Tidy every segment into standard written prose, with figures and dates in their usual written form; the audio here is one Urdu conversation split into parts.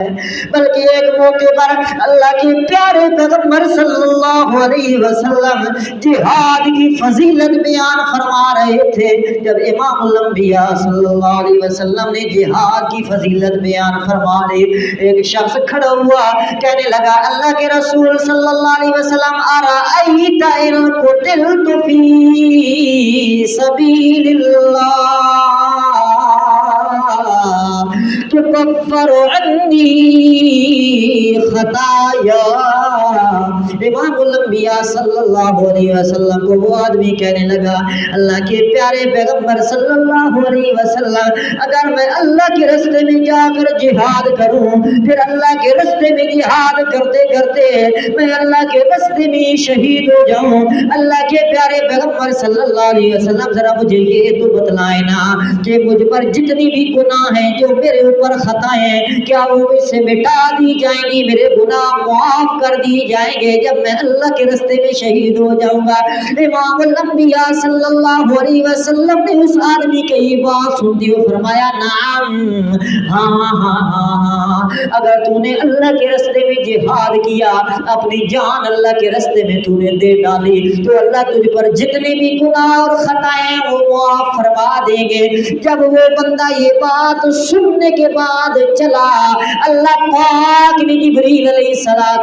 بلکہ ایک موقع پر اللہ کے پیارے پیغمبر صلی اللہ علیہ وسلم جہاد کی فضیلت بیان فرما رہے تھے۔ جب امام الانبیاء صلی اللہ علیہ وسلم نے جہاد کی فضیلت بیان فرما لی، ایک شخص کھڑا ہوا، کہنے لگا اللہ کے رسول صلی اللہ علیہ وسلم ارأیت ان قتلت فی سبیل اللہ تکفر عنی خطایا۔ امام الانبیاء صلی اللہ علیہ وسلم کو وہ آدمی کہنے لگا اللہ کے پیارے پیغمبر صلی اللہ علیہ وسلم، اگر میں اللہ کے راستے میں جا کر جہاد کروں، پھر اللہ کے راستے میں جہاد کرتے کرتے میں اللہ کے راستے میں شہید ہو جاؤں، اللہ کے پیارے پیغمبر صلی اللہ علیہ وسلم ذرا مجھے یہ تو بتلائیں نا کہ مجھ پر جتنی بھی گناہ ہیں، جو میرے اوپر خطائیں، کیا وہ مجھ سے مٹا دی جائیں گی، میرے گناہ معاف کر دی جائیں گے جب میں اللہ کے راستے میں شہید ہو جاؤں گا؟ امام الانبیاء صلی اللہ علیہ وسلم نے اس آدمی کی یہ بات سنتی ہوئے فرمایا نعم، ہاں، اگر تو نے اللہ کے راستے میں جہاد کیا، اپنی جان اللہ کے راستے میں تو نے دے ڈالی، تو اللہ تجھ پر جتنے بھی گناہ اور خطائیں وہ معاف فرما دیں گے۔ جب وہ بندہ یہ بات سننے کے بعد چلا، اللہ پاک نے جبریل علیہ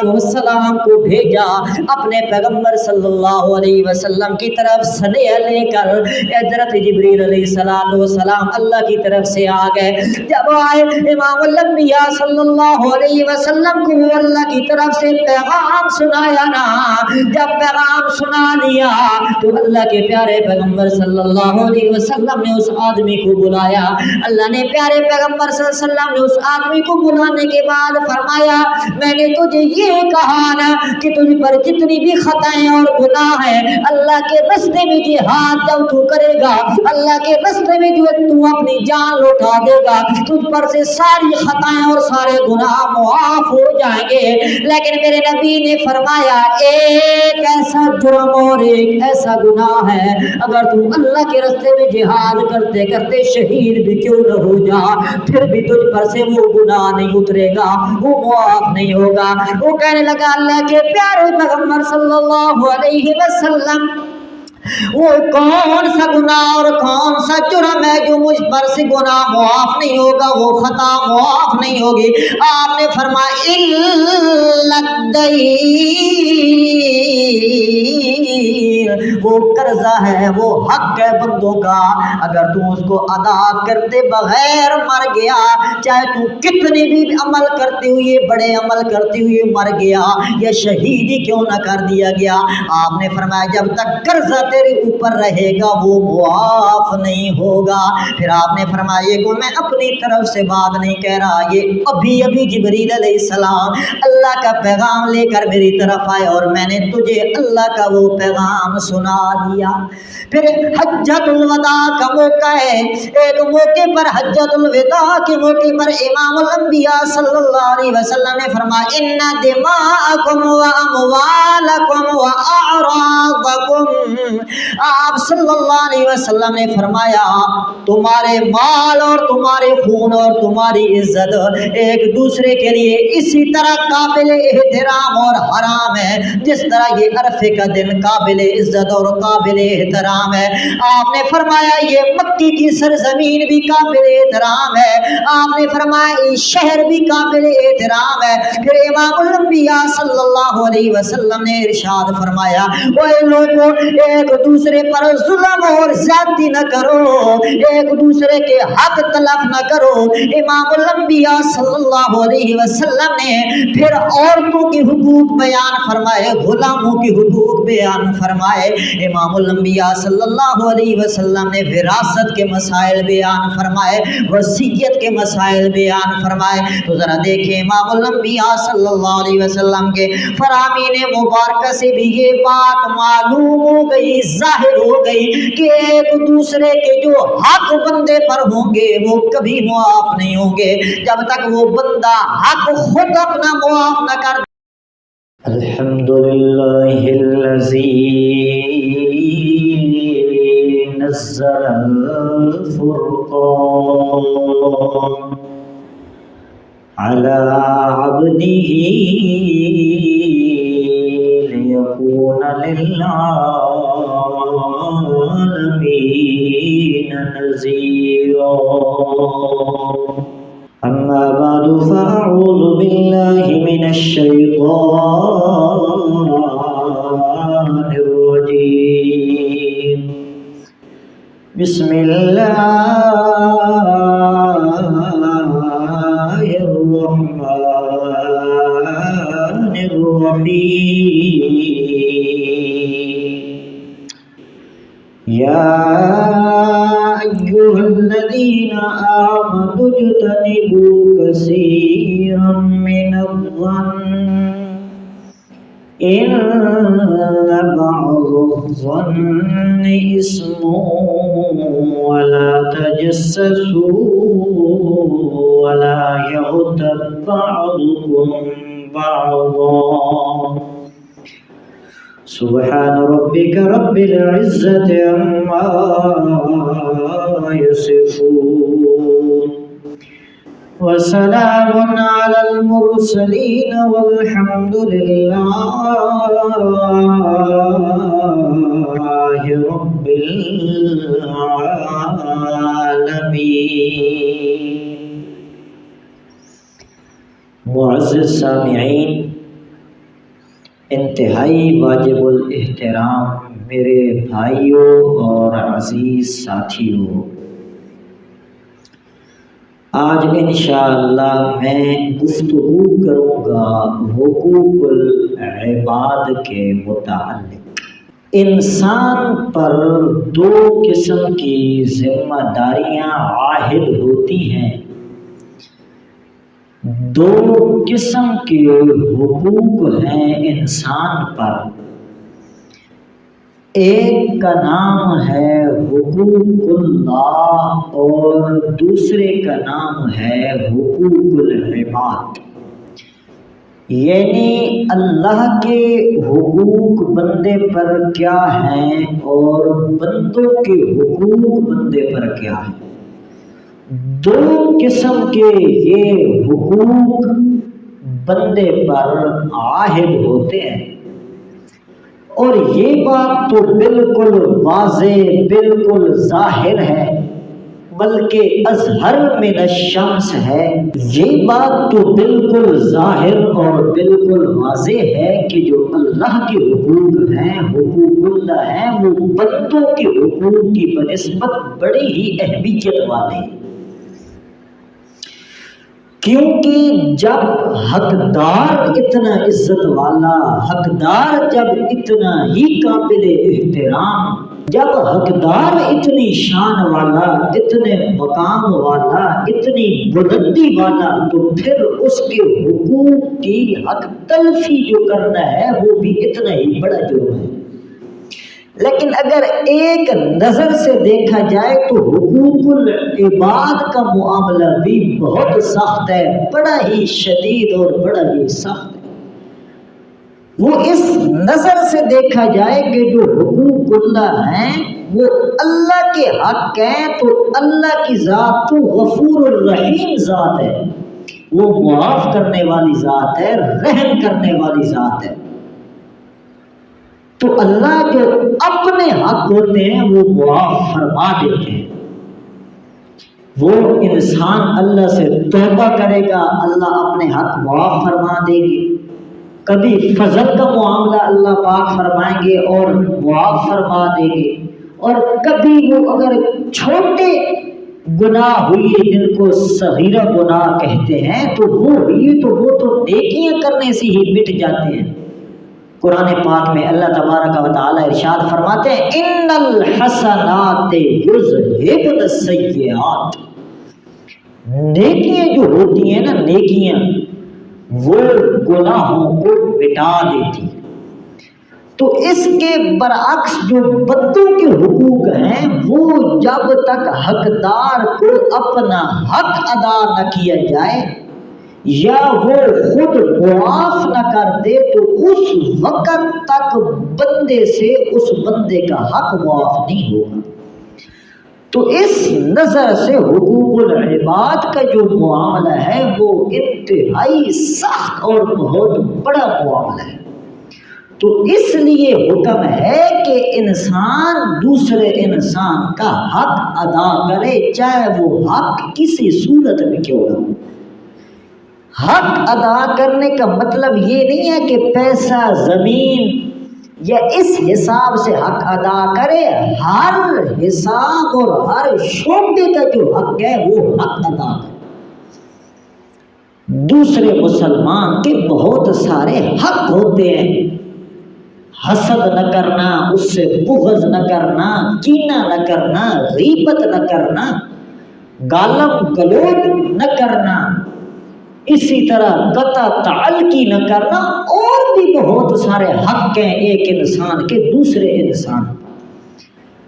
السلام کو بھیجا اپنے پیغمبر صلی اللہ علیہ وسلم کی طرف صدیہ لے کر۔ حضرت جبریل علیہ السلام اللہ کی طرف سے آ گئے۔ جب آئے امام الانبیاء صلی اللہ علیہ وسلم کو اللہ کی طرف سے پیغام سنایا نا، جب پیغام سنا لیا تو اللہ کے پیارے پیغمبر صلی اللہ علیہ وسلم نے اس آدمی کو بلایا۔ اللہ نے پیارے پیغمبر صلی اللہ علیہ وسلم نے اس آدمی کو بلانے کے بعد فرمایا میں نے تجھے یہ کہا نا کہ تجھ پر جتنی بھی خطائیں اور گناہ ہیں، اللہ کے راستے میں جہاد جب تو کرے گا، اللہ کے راستے میں جو تو اپنی جان لوٹا دے گا، تجھ پر سے ساری خطائیں اور سارے گناہ معاف ہو جائیں گے۔ لیکن میرے نبی نے فرمایا ایک ایسا جرم اور ایک ایسا گناہ ہے، اگر تو اللہ کے راستے میں جہاد کرتے کرتے شہید بھی کیوں نہ ہو جا، پھر بھی تجھ پر سے وہ گناہ نہیں اترے گا، وہ معاف نہیں ہوگا۔ وہ کہنے لگا اللہ کے پیارے پیغمبر صلی اللہ علیہ وسلم وہ کون سا گناہ اور کون سا جرم ہے جو مجھ پر سے گناہ معاف نہیں ہوگا، وہ خطا معاف نہیں ہوگی؟ آپ نے فرمایا وہ قرضہ ہے، وہ حق ہے بندوں کا، اگر تو اس کو ادا کرتے بغیر مر گیا، چاہے تو کتنے بھی عمل کرتے ہوئے بڑے عمل کرتے ہوئے مر گیا یا شہید ہی کیوں نہ کر دیا گیا، آپ نے فرمایا جب تک قرضہ تیرے اوپر رہے گا وہ معاف نہیں ہوگا۔ پھر آپ نے فرمایا یہ کو میں اپنی طرف سے بات نہیں کہہ رہا، یہ ابھی جبریل علیہ السلام اللہ کا پیغام لے کر میری طرف آئے اور میں نے تجھے اللہ کا وہ پیغام سنا دیا۔ پھر حجۃ الوداع کا موقع ہے، ایک موقع پر حجۃ الوداع کے موقع پر امام الانبیاء صلی اللہ علیہ وسلم نے فرمایا ان دماءکم واموالکم واعراضکم، آپ صلی اللہ علیہ وسلم نے فرمایا تمہارے مال اور تمہارے خون اور تمہاری عزت ایک دوسرے کے لیے اسی طرح قابل احترام اور حرام ہے جس طرح یہ عرفے کا دن قابل عزت اور قابل احترام ہے۔ آپ نے فرمایا یہ مکی کی سرزمین بھی قابل احترام ہے، آپ نے فرمایا یہ شہر بھی قابل احترام ہے۔ پھر امام الانبیاء صلی اللہ علیہ وسلم نے ارشاد فرمایا وہ لوگوں ایک دوسرے پر ظلم اور زیادتی نہ کرو، ایک دوسرے کے حق تلف نہ کرو۔ امام الانبیاء صلی اللہ علیہ وسلم نے پھر عورتوں کے حقوق بیان فرمائے، غلاموں کے حقوق بیان فرمائے۔ امام الانبیاء صلی اللہ علیہ وسلم نے وراثت کے مسائل بیان فرمائے، وصیت کے مسائل بیان فرمائے۔ تو ذرا دیکھیں امام الانبیاء صلی اللہ علیہ وسلم کے فرامین مبارکہ سے بھی یہ بات معلوم ہو گئی، ظاہر ہو گئی کہ ایک دوسرے کے جو حق بندے پر ہوں گے وہ کبھی معاف نہیں ہوں گے جب تک وہ بندہ حق خود اپنا معاف نہ کر۔ الحمدللہ الذی نزل الفرقان على عبده ليكون للعالمين نذيرا. أما بعد فأعوذ بالله من الشيطان الرجيم. بسم الله الرحمن الرحيم. يا أيها الذين آمنوا اجتنبوا كثيرا من الظن إن بعض الظن إثم ولا تجسسوا ولا يغتب بعضكم بعضا. سبحان ربك رب العزة عما يصفون وسلام على المرسلين والحمد لله رب العالمين. معزز سامعین، انتہائی واجب الاحترام میرے بھائیوں اور عزیز ساتھیوں، آج انشاءاللہ میں گفتگو کروں گا حقوق العباد کے متعلق۔ انسان پر دو قسم کی ذمہ داریاں عائد ہوتی ہیں، دو قسم کے حقوق ہیں انسان پر۔ ایک کا نام ہے حقوق اللہ اور دوسرے کا نام ہے حقوق العباد، یعنی اللہ کے حقوق بندے پر کیا ہیں اور بندوں کے حقوق بندے پر کیا ہیں۔ دو قسم کے یہ حقوق بندے پر عائد ہوتے ہیں، اور یہ بات تو بالکل واضح، بالکل ظاہر ہے، بلکہ اظہر من الشمس ہے۔ یہ بات تو بالکل ظاہر اور بالکل واضح ہے کہ جو اللہ کے حقوق ہیں، حقوق اللہ ہیں، وہ بندوں کے حقوق کی بنسبت بڑی ہی اہمیت والے ہیں، کیونکہ جب حقدار اتنا عزت والا، حقدار جب اتنا ہی قابل احترام، جب حقدار اتنی شان والا، اتنے مقام والا، اتنی بلندی والا، تو پھر اس کے حقوق کی حق تلفی جو کرنا ہے وہ بھی اتنا ہی بڑا جرم ہے۔ لیکن اگر ایک نظر سے دیکھا جائے تو حقوق العباد کا معاملہ بھی بہت سخت ہے، بڑا ہی شدید اور بڑا ہی سخت ہے۔ وہ اس نظر سے دیکھا جائے کہ جو حقوق اللہ ہیں وہ اللہ کے حق ہیں، تو اللہ کی ذات تو غفور الرحیم ذات ہے، وہ معاف کرنے والی ذات ہے، رحم کرنے والی ذات ہے۔ تو اللہ جو اپنے حق ہوتے ہیں وہ معاف فرما دیتے ہیں۔ وہ انسان اللہ سے توبہ کرے گا، اللہ اپنے حق معاف فرما دیں گے۔ کبھی فضل کا معاملہ اللہ پاک فرمائیں گے اور معاف فرما دیں گے، اور کبھی وہ اگر چھوٹے گناہ ہوئی جن کو صغیرہ گناہ کہتے ہیں تو وہ ہوئی تو وہ تو نیکیاں کرنے سے ہی مٹ جاتے ہیں۔ قرآن پاک میں اللہ تبارک و تعالی ارشاد فرماتے ہیں ان الحسنات یذہبن السیئات، نیکیاں جو ہوتی ہیں نا، نیکیاں وہ گناہوں کو مٹا دیتی ہیں۔ تو اس کے برعکس جو بدوں کے حقوق ہیں وہ جب تک حقدار کو اپنا حق ادا نہ کیا جائے یا وہ خود معاف نہ کر دے تو اس وقت تک بندے سے اس بندے کا حق معاف نہیں ہوگا۔ تو تو اس نظر سے حقوق العباد کا جو معاملہ ہے وہ انتہائی سخت اور بہت بڑا معاملہ ہے۔ تو اس لیے حکم ہے کہ انسان دوسرے انسان کا حق ادا کرے، چاہے وہ حق کسی صورت میں کیوں نہ ہو۔ حق ادا کرنے کا مطلب یہ نہیں ہے کہ پیسہ، زمین یا اس حساب سے حق ادا کرے، ہر حساب اور ہر شعبے کا جو حق ہے وہ حق ادا کرے۔ دوسرے مسلمان کے بہت سارے حق ہوتے ہیں، حسد نہ کرنا، اس سے بغض نہ کرنا، کینہ نہ کرنا، غیبت نہ کرنا، گالم گلوچ نہ کرنا، اسی طرح قطع تعلقی نہ کرنا، اور بھی بہت سارے حق ہیں ایک انسان کے دوسرے انسان۔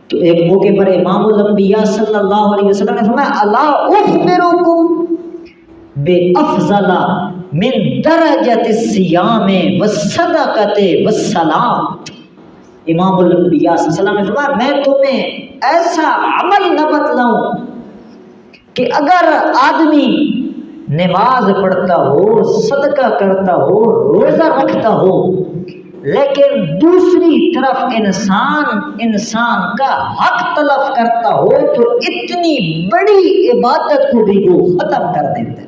تو ایک موقع پر امام الانبیاء صلی اللہ علیہ وسلم نے فرمایا الا اخبرکم بافضل من درجۃ الصیام والصدقۃ والصلاۃ۔ امام الانبیاء صلی اللہ علیہ وسلم نے فرمایا میں تمہیں ایسا عمل نہ بتلاؤں کہ اگر آدمی نماز پڑھتا ہو، صدقہ کرتا ہو، روزہ رکھتا ہو، لیکن دوسری طرف انسان کا حق تلف کرتا ہو تو اتنی بڑی عبادت کو بھی وہ ختم کر دیتا ہے۔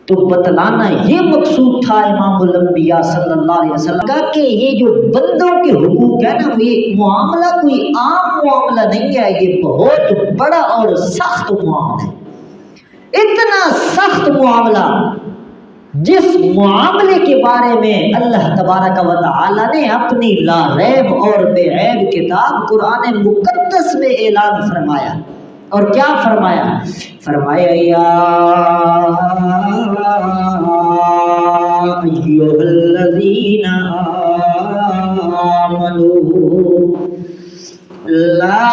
تو بتلانا یہ مقصود تھا امام الانبیاء صلی اللہ علیہ وسلم کا کہ یہ جو بندوں کے حقوق ہے نا، یہ معاملہ کوئی عام معاملہ نہیں ہے، یہ بہت بڑا اور سخت معاملہ ہے۔ اتنا سخت معاملہ جس معاملے کے بارے میں اللہ تبارک و تعالی نے اپنی لا ریب اور بے عیب کتاب قرآن مقدس میں اعلان فرمایا، اور کیا فرمایا؟ فرمایا یا ایھا الذین آمنوا لا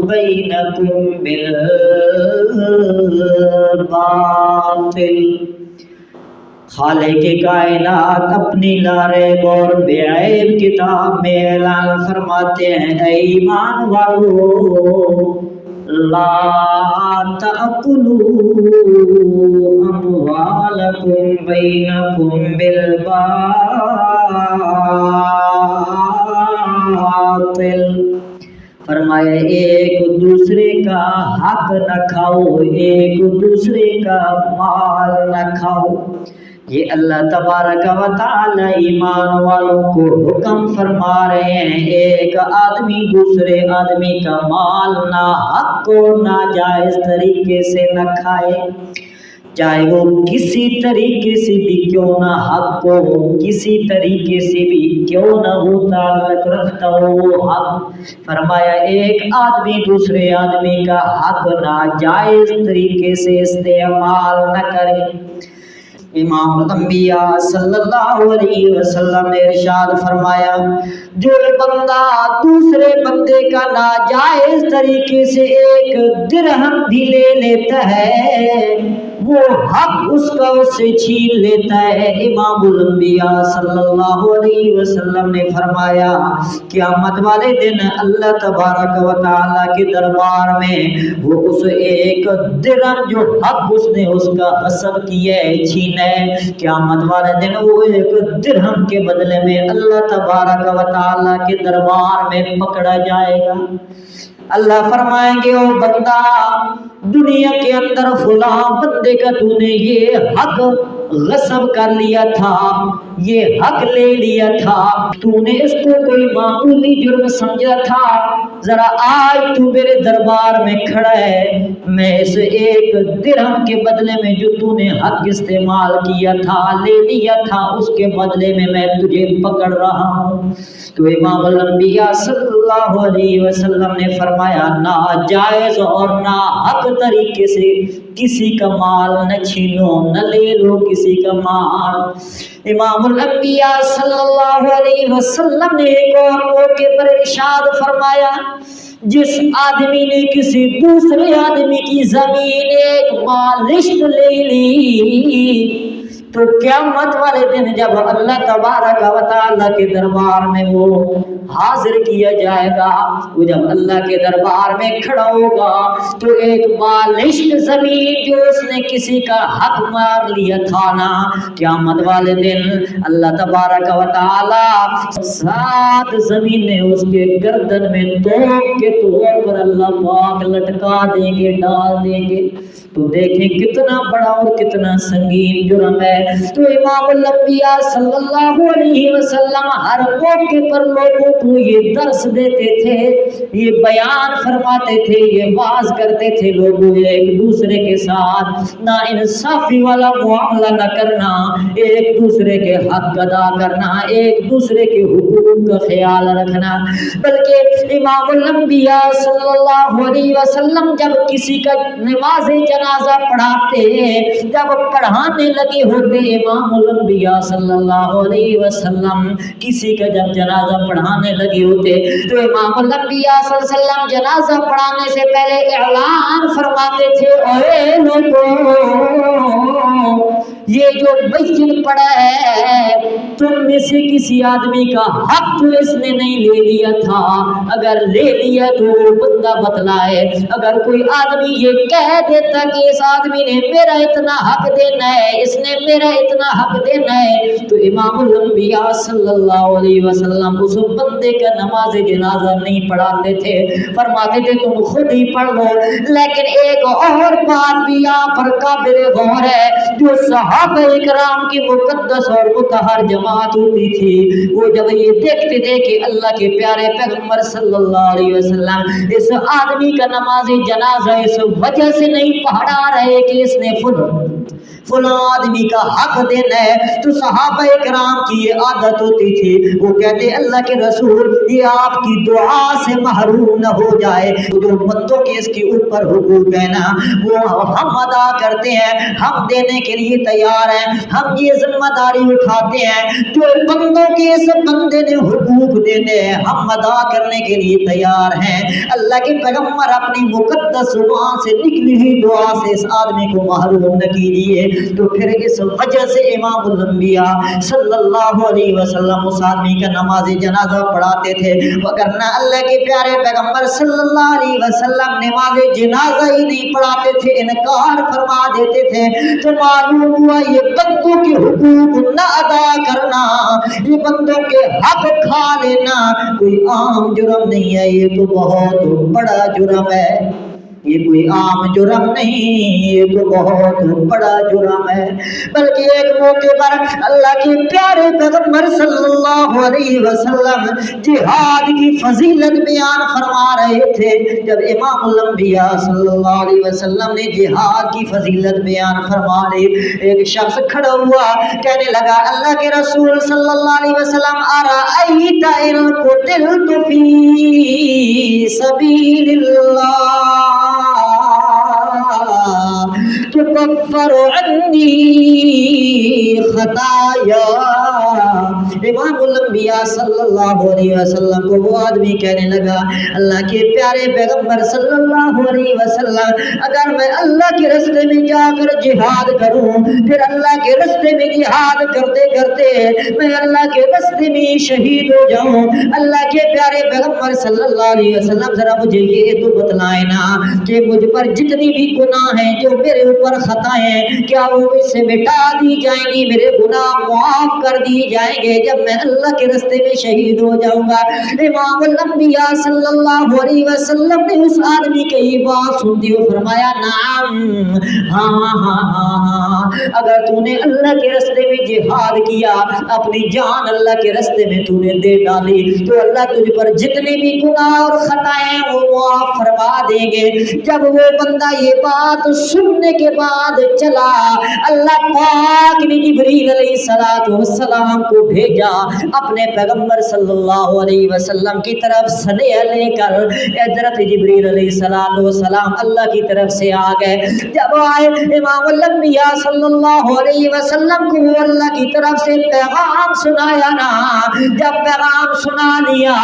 بینکم بالباطل۔ خالق کائنات اپنی لا ریب اور بے عیب کتاب میں اعلان فرماتے ہیں اے ایمان والو لا تأکلوا اموالکم بینکم بالباطل۔ فرمایا ایک دوسرے کا حق نہ کھاؤ، ایک دوسرے کا مال نہ کھاؤ۔ یہ اللہ تبارک و تعالی ایمان والوں کو حکم فرما رہے ہیں ایک آدمی دوسرے آدمی کا مال نہ حق کو ناجائز طریقے سے نہ کھائے، چاہے وہ کسی طریقے سے بھی کیوں نہ حق کو کسی طریقے سے بھی کیوں نہ ہو تعلق رکھتا ہو وہ حق۔ فرمایا ایک آدمی دوسرے آدمی کا حق ناجائز طریقے سے استعمال نہ کرے۔ امام الانبیاء صلی اللہ علیہ وسلم نے ارشاد فرمایا جو بندہ دوسرے بندے کا ناجائز طریقے سے ایک درہم بھی لے لیتا ہے وہ حق اس کا اس سے چھین لیتا ہے۔ امام الانبیاء صلی اللہ علیہ وسلم نے فرمایا قیامت والے دن اللہ تبارک و تعالیٰ کے دربار میں وہ اس ایک درہم جو حق اس نے اس کا غصب کیا ہے چھینا ہے، قیامت والے دن وہ ایک درہم کے بدلے میں اللہ تبارک و تعالیٰ کے دربار میں پکڑا جائے گا۔ اللہ فرمائیں گے او بندہ دنیا کے اندر فلاں بندے کا تو نے یہ حق غصب کر لیا تھا، یہ حق لے لیا تھا، تو نے اس کو کوئی معمولی جرم سمجھا تھا، ذرا آج تو میرے دربار میں کھڑا ہے، میں اس ایک درہم کے بدلے میں جو تو نے حق استعمال کیا تھا لے لیا تھا اس کے بدلے میں تجھے پکڑ رہا ہوں۔ تو امام الانبیاء صلی اللہ علیہ وسلم نے فرمایا ناجائز اور ناحق طریقے سے کسی کا مال نہ چھینو، نہ لے لو کسی کا مال۔ امام الانبیاء صلی اللہ علیہ وسلم نے ایک اور موقع پر ارشاد فرمایا جس آدمی نے کسی دوسرے آدمی کی زمین ایک بالشت لے لی تو قیامت والے دن جب اللہ تبارک و تعالی کے دربار میں وہ حاضر کیا جائے گا، وہ جب اللہ کے دربار میں کھڑا ہوگا تو ایک بالشت زمین جو اس نے کسی کا حق مار لیا تھا نا، قیامت والے دن اللہ تبارک و تعالی 7 زمینیں اس کے گردن میں توپ کے طور پر اللہ پاک لٹکا دیں گے، ڈال دیں گے۔ تو دیکھیں کتنا بڑا اور کتنا سنگین جرم ہے۔ تو امام الانبیاء صلی اللہ علیہ وسلم ہر موقع پر لوگوں کو یہ درس دیتے تھے، یہ بیان فرماتے تھے، یہ واعظ کرتے تھے لوگوں ایک دوسرے کے ساتھ نا انصافی والا معاملہ نہ کرنا، ایک دوسرے کے حق ادا کرنا، ایک دوسرے کے حقوق کا خیال رکھنا۔ بلکہ امام الانبیاء صلی اللہ علیہ وسلم جب کسی کا نماز جنازہ پڑھاتے، جب پڑھانے لگے ہوتے امام الانبیاء صلی اللہ علیہ وسلم کسی کا جب جنازہ پڑھانے لگے ہوتے تو امام الانبیاء صلی اللہ علیہ وسلم جنازہ پڑھانے سے پہلے اعلان فرماتے تھے، اے لوگوں یہ جو میت پڑا ہے تم میں سے کسی آدمی کا حق تو اس نے نہیں لے لیا تھا، اگر لے لیا تو وہ بندہ بتلائے۔ اگر کوئی آدمی یہ کہہ دیتا کہ اس آدمی نے میرا اتنا حق دینا ہے، اس نے میرا اتنا حق دینا ہے، تو امام الانبیاء صلی اللہ علیہ وسلم اس بندے کا نماز جنازہ نہیں پڑھاتے تھے، فرماتے تھے تم خود ہی پڑھ لو۔ لیکن ایک اور بات بھی یہاں پر قابل غور ہے، جو صحابہ اکرام کی مقدس اور مطہر جماعت ہوتی تھی، وہ جب یہ دیکھتے تھے کہ اللہ کے پیارے پیغمبر صلی اللہ علیہ وسلم اس آدمی کا نماز جنازہ اس وجہ سے نہیں پڑھا رہے کہ اس نے فلاں آدمی کا حق دینا ہے، تو صحابہ اکرام کی یہ عادت ہوتی تھی، وہ کہتے اللہ کے رسول یہ آپ کی دعا سے محروم نہ ہو جائے، جو بندوں کے اس کے اوپر حقوق ہے نا وہ ہم ادا کرتے ہیں، ہم دینے کے لیے تیار ہیں، ہم یہ ذمہ داری اٹھاتے ہیں، جو بندوں کے اس بندے نے حقوق دینے ہیں ہم ادا کرنے کے لیے تیار ہیں۔ اللہ کے پیغمبر اپنی مقدس زبان سے نکلی ہوئی دعا سے اس آدمی کو محروم نہ کیجیے۔ تو پھر اس وجہ سے امام الانبیاء صلی اللہ علیہ وسلم اس آدمی کا نماز جنازہ پڑھاتے تھے، وگرنہ اللہ کے پیارے پیغمبر صلی اللہ علیہ وسلم نماز جنازہ ہی نہیں پڑھاتے تھے، انکار فرما دیتے تھے۔ تو معلوم ہوا یہ بندوں کے حقوق نہ ادا کرنا، یہ بندوں کے حق کھا لینا کوئی عام جرم نہیں ہے، یہ تو بہت بڑا جرم ہے، یہ کوئی عام جرم نہیں، یہ تو بہت بڑا جرم ہے۔ بلکہ ایک موقع پر اللہ کے پیارے پیغمبر صلی اللہ علیہ وسلم جہاد کی فضیلت بیان فرما رہے تھے، جب امام الانبیاء صلی اللہ علیہ وسلم نے جہاد کی فضیلت بیان فرما لی، ایک شخص کھڑا ہوا کہنے لگا اللہ کے رسول صلی اللہ علیہ وسلم ارأیت ان قتلت فی سبیل اللہ تکفر عنی خطایا۔ امام الانبیاء صلی اللہ علیہ وسلم کو وہ آدمی کہنے لگا اللہ کے پیارے پیغمبر صلی اللہ علیہ وسلم اگر میں اللہ کے راستے میں جا کر جہاد کروں، پھر اللہ کے راستے میں جہاد کرتے کرتے میں اللہ کے راستے میں شہید ہو جاؤں، اللہ کے پیارے پیغمبر صلی اللہ علیہ وسلم ذرا مجھے یہ تو بتلائے نا کہ مجھ پر جتنی بھی گناہ ہیں جو میرے اوپر خطائیں ہیں کیا وہ مجھ سے مٹا دی جائیں گی، میرے گناہ معاف کر دی جائیں گے جب میں اللہ کے راستے میں شہید ہو جاؤں گا۔ امام الانبیاء صلی اللہ علیہ وسلم نے اس آدمی کی یہ بات سنتی ہوئے فرمایا نعم، ہاں ہاں ہاں، اگر تو نے اللہ کے راستے میں جہاد کیا، اپنی جان اللہ کے راستے میں تو نے دے ڈالی، تو اللہ تجھ پر جتنے بھی گناہ اور خطائیں وہ معاف فرما دیں گے۔ جب وہ بندہ یہ بات سننے کے بعد چلا، اللہ پاک نے جبریل علیہ السلام کو بھیجا اپنے پیغمبر صلی اللہ علیہ وسلم کی طرف صدیہ لے کر، حضرت جبریل علیہ السلام اللہ کی طرف سے آ گئے۔ جب آئے امام الانبیاء صلی اللہ علیہ وسلم کو اللہ کی طرف سے پیغام سنایا نا، جب پیغام سنا لیا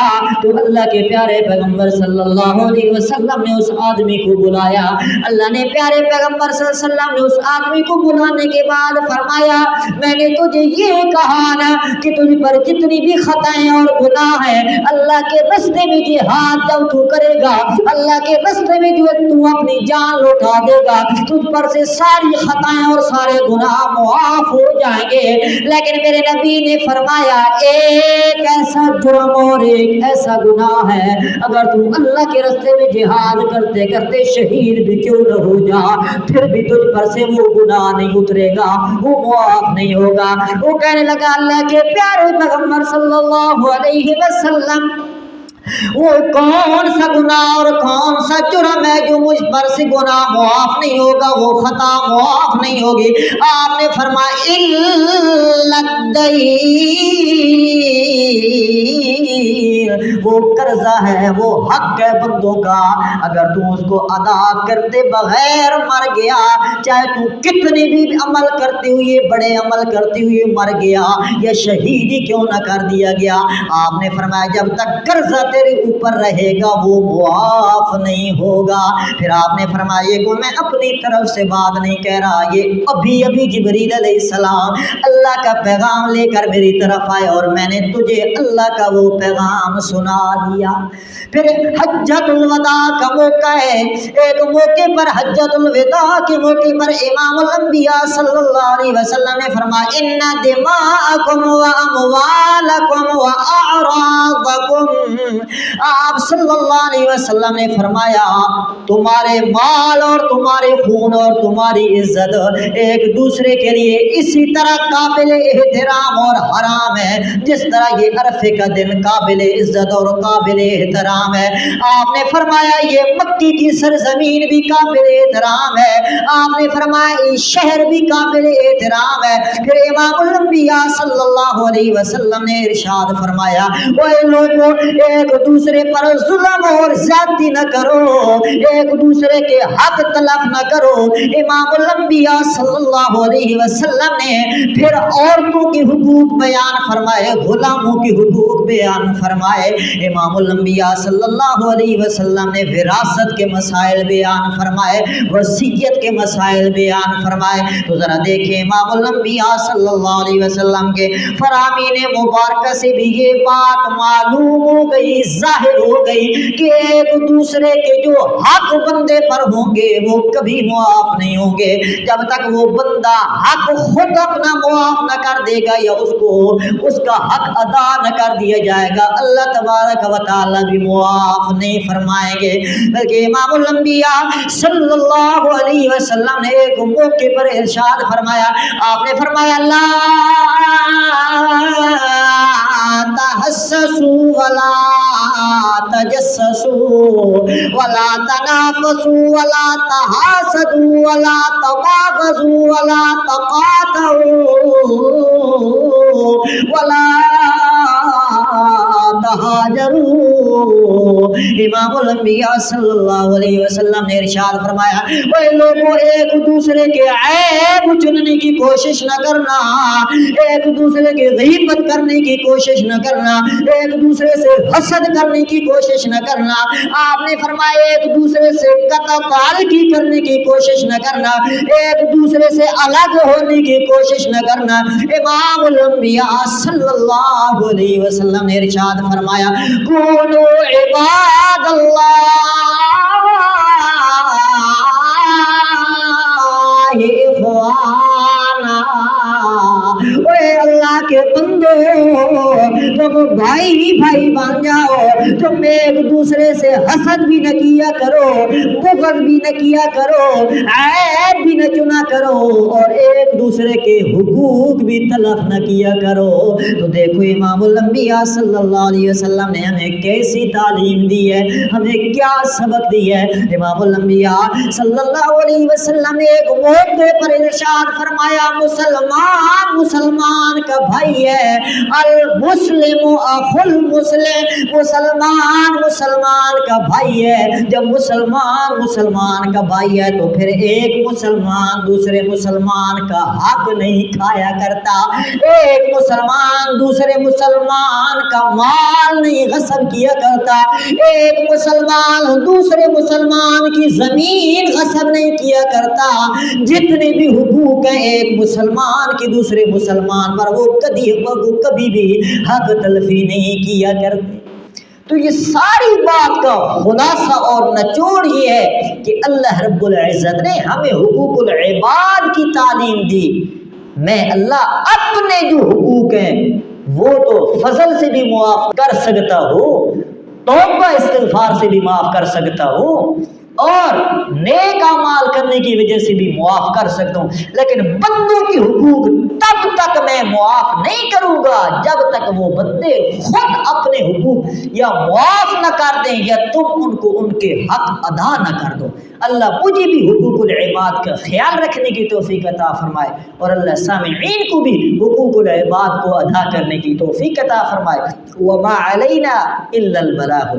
تو اللہ کے پیارے پیغمبر صلی اللہ علیہ وسلم نے نے اس آدمی کو بلایا. اللہ نے پیارے پیغمبر صلی اللہ علیہ وسلم نے اس آدمی کو بلانے کے بعد فرمایا میں نے تجھے یہ کہا نا کہ تجھ پر جتنی بھی خطائیں اور گناہ ہیں اللہ کے راستے میں جہاد جب تو کرے گا, اللہ کے راستے میں جو تو اپنی جان لوٹا دے گا, تجھ پر سے ساری خطائیں اور سارے گناہ معاف ہو جائیں گے. لیکن میرے نبی نے فرمایا ایک ایسا جرم اور ایک ایسا گناہ ہے, اگر تو اللہ کے راستے میں جہاد کرتے کرتے شہید بھی کیوں نہ ہو جا پھر بھی تجھ پر سے وہ گناہ نہیں اترے گا, وہ معاف نہیں ہوگا. وہ کہنے لگا اللہ کے پیارے پیغمبر صلی اللہ علیہ وسلم وہ کون سا گناہ اور کون سا جرم ہے جو مجھ پر سے گناہ معاف نہیں ہوگا, وہ خطا معاف نہیں ہوگی؟ آپ نے فرمایا وہ قرضہ ہے, وہ حق ہے بندوں کا, اگر تو اس کو ادا کرتے بغیر مر گیا, چاہے تو کتنے بھی عمل کرتے ہوئے بڑے عمل کرتے ہوئے مر گیا یا شہیدی کیوں نہ کر دیا گیا, آپ نے فرمایا جب تک قرضہ تیرے اوپر رہے گا وہ معاف نہیں ہوگا. پھر آپ نے فرمایا یہ کو میں اپنی طرف سے بات نہیں کہہ رہا, یہ ابھی جبریل علیہ السلام اللہ کا پیغام لے کر میری طرف آئے اور میں نے تجھے اللہ کا وہ پیغام سنا دیا. پھر حجۃ الوداع کا موقع ہے, ایک موقع پر حجۃ الوداع کے موقع پر امام الانبیاء صلی اللہ علیہ وسلم نے فرمایا ان دماءکم و اموالکم و اعراضکم, آپ صلی اللہ علیہ وسلم نے فرمایا تمہارے مال اور تمہارے خون اور تمہاری عزت ایک دوسرے کے لیے اسی طرح قابل احترام اور حرام ہے جس طرح یہ عرفے کا دن قابل عزت اور قابل احترام ہے. آپ نے فرمایا یہ مکی کی سرزمین بھی قابل احترام ہے, آپ نے فرمایا یہ شہر بھی قابل احترام ہے. پھر امام الانبیاء صلی اللہ علیہ وسلم نے ارشاد فرمایا وہ لوگوں ایک دوسرے پر ظلم اور زیادتی نہ کرو, ایک دوسرے کے حق تلف نہ کرو. امام الانبیاء صلی اللہ علیہ وسلم نے پھر عورتوں کے حقوق بیان فرمائے, غلاموں کے حقوق بیان فرمائے. امام الانبیاء صلی اللہ علیہ وسلم نے وراثت کے مسائل بیان فرمائے, وصیت کے مسائل بیان فرمائے. تو ذرا دیکھیں امام الانبیاء صلی اللہ علیہ وسلم کے فرامین مبارکہ سے بھی یہ بات معلوم ہو گئی, ظاہر ہو گئی کہ ایک دوسرے کے جو حق بندے پر ہوں گے وہ کبھی معاف نہیں ہوں گے جب تک وہ بندہ حق خود اپنا معاف نہ کر دے گا یا اس کا حق ادا نہ کر دیا جائے گا, اللہ تبارک و تعالی بھی معاف نہیں فرمائیں گے. بلکہ امام الانبیاء صلی اللہ علیہ وسلم نے ایک موقع پر ارشاد فرمایا, آپ نے فرمایا لا تحسسوا ولا تجسسوا ولا تنافسوا ولا تحاسدوا ولا تباغضوا ولا تقاطعوا ولا تہاجروا. امام الانبیاء صلی اللہ علیہ وسلم نے ارشاد فرمایا اے لوگوں ایک دوسرے کے عیب چننے کی کوشش نہ کرنا, ایک دوسرے کی غیبت کرنے کی کوشش نہ کرنا, ایک دوسرے سے حسد کرنے کی کوشش نہ کرنا. آپ نے فرمایا ایک دوسرے سے قطع تعلقی کرنے کی کوشش نہ کرنا, ایک دوسرے سے الگ ہونے کی کوشش نہ کرنا. امام الانبیاء صلی اللہ علیہ وسلم نے ارشاد فرمایا کونوا عباد اللہ اخوانا, اے اللہ کے بندو تم بھائی بھائی بن جاؤ, تم ایک دوسرے سے حسد بھی نہ کیا کرو, بغض بھی نہ کیا کرو, عیب بھی نہ چنا کرو اور ایک دوسرے کے حقوق بھی تلف نہ کیا کرو. تو دیکھو امام الانبیاء صلی اللہ علیہ وسلم نے ہمیں کیسی تعلیم دی ہے, ہمیں کیا سبق دی ہے. امام الانبیاء صلی اللہ علیہ وسلم نے ایک موقع پر ارشاد فرمایا مسلمان مسلمان کا بھائی ہے, المسلم اخو المسلم, مسلمان مسلمان کا بھائی ہے. جب مسلمان مسلمان کا بھائی ہے تو پھر ایک مسلمان مسلمان دوسرے مسلمان کا حق نہیں کھایا کرتا، ایک مسلمان دوسرے مسلمان کا مال نہیں غصب کیا کرتا، ایک مسلمان دوسرے مسلمان کی زمین غصب نہیں کیا کرتا، جتنے بھی حقوق ہیں ایک مسلمان کی دوسرے مسلمان پر وہ کبھی بھی حق تلفی نہیں کیا کرتے۔ تو یہ ساری بات کا خلاصہ اور نچوڑ یہ ہے کہ اللہ رب العزت نے ہمیں حقوق العباد کی تعلیم دی۔ میں اللہ اپنے جو حقوق ہیں وہ تو فضل سے بھی معاف کر سکتا ہوں، توبہ استغفار سے بھی معاف کر سکتا ہوں، اور نیک اعمال کرنے کی وجہ سے بھی معاف کر سکتا ہوں، لیکن بندوں کی حقوق تب تک میں معاف نہیں کروں گا جب تک وہ بندے خود اپنے حقوق یا معاف نہ کر دیں یا تم ان کو ان کے حق ادا نہ کر دو۔ اللہ مجھے بھی حقوق العباد کا خیال رکھنے کی توفیق عطا فرمائے، اور اللہ سامعین کو بھی حقوق العباد کو ادا کرنے کی توفیق عطا فرمائے۔ وما علینا الا البلاغ۔